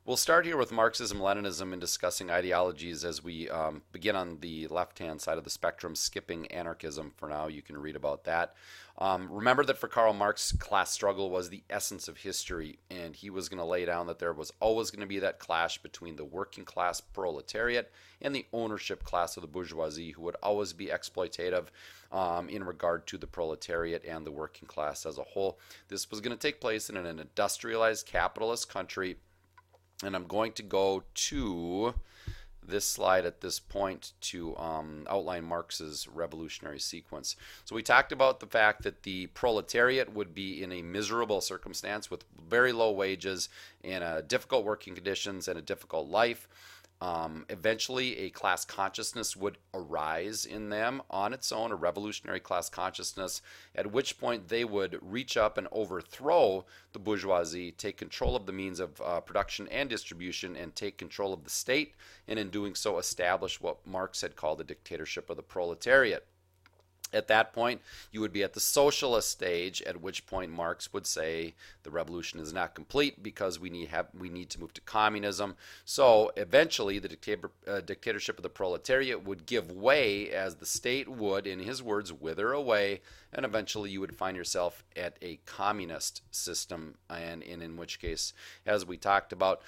We'll start here with Marxism-Leninism and discussing ideologies as we begin on the left-hand side of the spectrum, skipping anarchism for now. You can read about that. Remember that for Karl Marx, class struggle was the essence of history, and he was going to lay down that there was always going to be that clash between the working class proletariat and the ownership class of the bourgeoisie, who would always be exploitative in regard to the proletariat and the working class as a whole. This was going to take place in an industrialized capitalist country. And I'm going to go to this slide at this point to outline Marx's revolutionary sequence. So we talked about the fact that the proletariat would be in a miserable circumstance with very low wages and difficult working conditions and a difficult life. Eventually, a class consciousness would arise in them on its own, a revolutionary class consciousness, at which point they would reach up and overthrow the bourgeoisie, take control of the means of production and distribution, and take control of the state, and in doing so establish what Marx had called the dictatorship of the proletariat. At that point, you would be at the socialist stage, at which point Marx would say the revolution is not complete because we need to move to communism. So eventually, the dictatorship of the proletariat would give way as the state would, in his words, wither away, and eventually you would find yourself at a communist system, and in which case, as we talked about,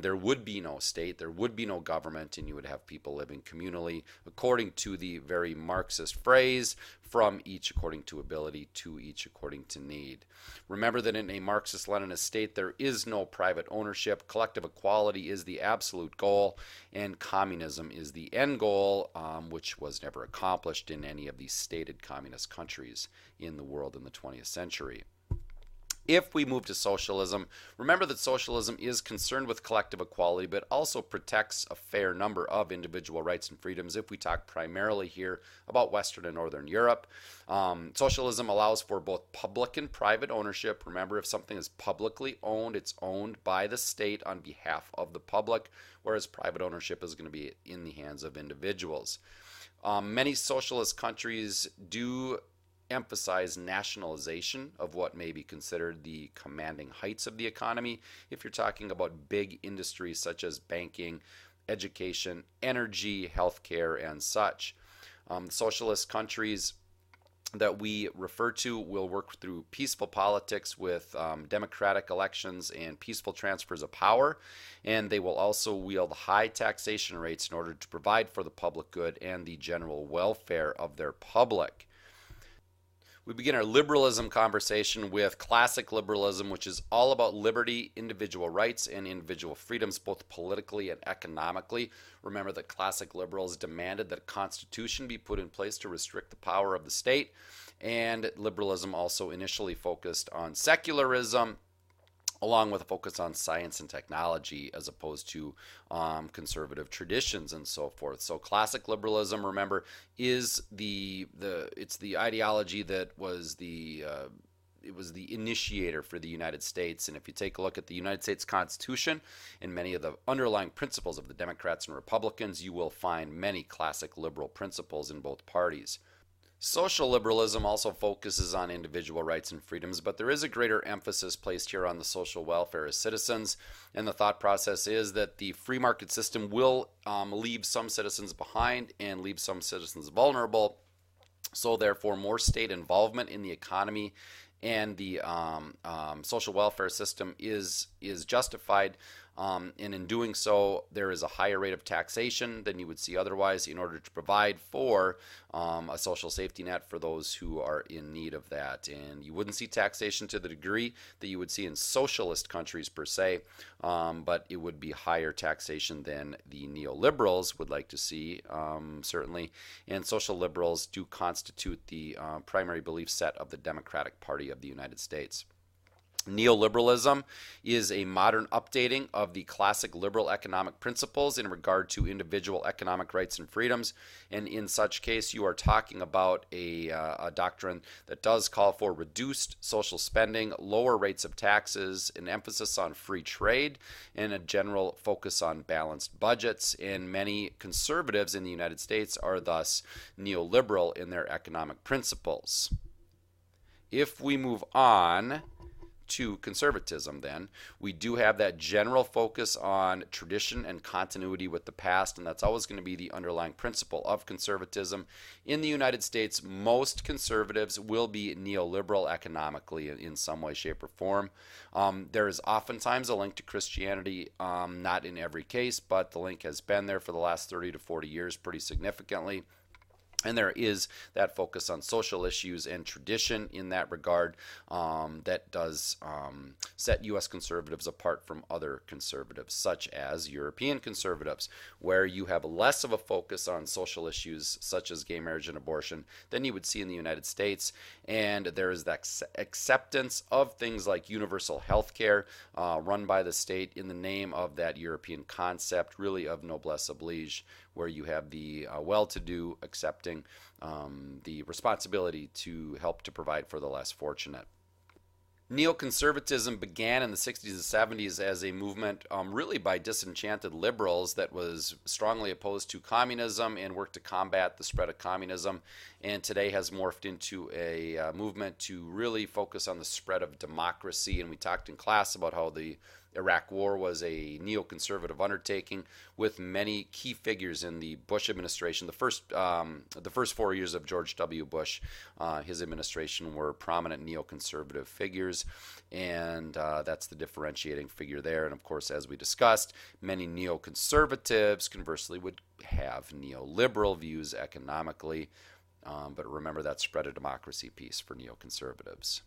there would be no state, there would be no government, and you would have people living communally according to the very Marxist phrase, from each according to ability, to each according to need. Remember that in a Marxist-Leninist state, there is no private ownership. Collective equality is the absolute goal, and communism is the end goal, which was never accomplished in any of these stated communist countries in the world in the 20th century. If we move to socialism, remember that socialism is concerned with collective equality, but also protects a fair number of individual rights and freedoms. If we talk primarily here about Western and Northern Europe, socialism allows for both public and private ownership. Remember, if something is publicly owned, it's owned by the state on behalf of the public, whereas private ownership is going to be in the hands of individuals. Many socialist countries do emphasize nationalization of what may be considered the commanding heights of the economy. If you're talking about big industries such as banking, education, energy, healthcare, and such. Socialist countries that we refer to will work through peaceful politics with democratic elections and peaceful transfers of power, and they will also wield high taxation rates in order to provide for the public good and the general welfare of their public. We begin our liberalism conversation with classic liberalism, which is all about liberty, individual rights, and individual freedoms, both politically and economically. Remember that classic liberals demanded that a constitution be put in place to restrict the power of the state, and liberalism also initially focused on secularism, along with a focus on science and technology as opposed to conservative traditions and so forth. So classic liberalism, remember, is it's the ideology that was it was the initiator for the United States. And if you take a look at the United States Constitution and many of the underlying principles of the Democrats and Republicans, you will find many classic liberal principles in both parties. Social liberalism also focuses on individual rights and freedoms, but there is a greater emphasis placed here on the social welfare of citizens, and the thought process is that the free market system will leave some citizens behind and leave some citizens vulnerable, so therefore more state involvement in the economy and the social welfare system is justified. And in doing so, there is a higher rate of taxation than you would see otherwise in order to provide for a social safety net for those who are in need of that. And you wouldn't see taxation to the degree that you would see in socialist countries per se, but it would be higher taxation than the neoliberals would like to see, certainly. And social liberals do constitute the primary belief set of the Democratic Party of the United States. Neoliberalism is a modern updating of the classic liberal economic principles in regard to individual economic rights and freedoms, and in such case you are talking about a doctrine that does call for reduced social spending, lower rates of taxes, an emphasis on free trade, and a general focus on balanced budgets, and many conservatives in the United States are thus neoliberal in their economic principles. If we move on to conservatism, then, we do have that general focus on tradition and continuity with the past, and that's always going to be the underlying principle of conservatism. In the United States, most conservatives will be neoliberal economically in some way, shape, or form. There is oftentimes a link to Christianity, not in every case, but the link has been there for the last 30 to 40 years pretty significantly. And there is that focus on social issues and tradition in that regard that does set U.S. conservatives apart from other conservatives, such as European conservatives, where you have less of a focus on social issues such as gay marriage and abortion than you would see in the United States. And there is that acceptance of things like universal health care run by the state in the name of that European concept, really of noblesse oblige, where you have the well-to-do accepting the responsibility to help to provide for the less fortunate. Neoconservatism began in the 60s and 70s as a movement really by disenchanted liberals that was strongly opposed to communism and worked to combat the spread of communism, and today has morphed into a movement to really focus on the spread of democracy. And we talked in class about how the Iraq War was a neoconservative undertaking with many key figures in the Bush administration. The first 4 years of George W. Bush, his administration were prominent neoconservative figures, and that's the differentiating figure there. And of course, as we discussed, many neoconservatives conversely would have neoliberal views economically. But remember that spread of democracy piece for neoconservatives.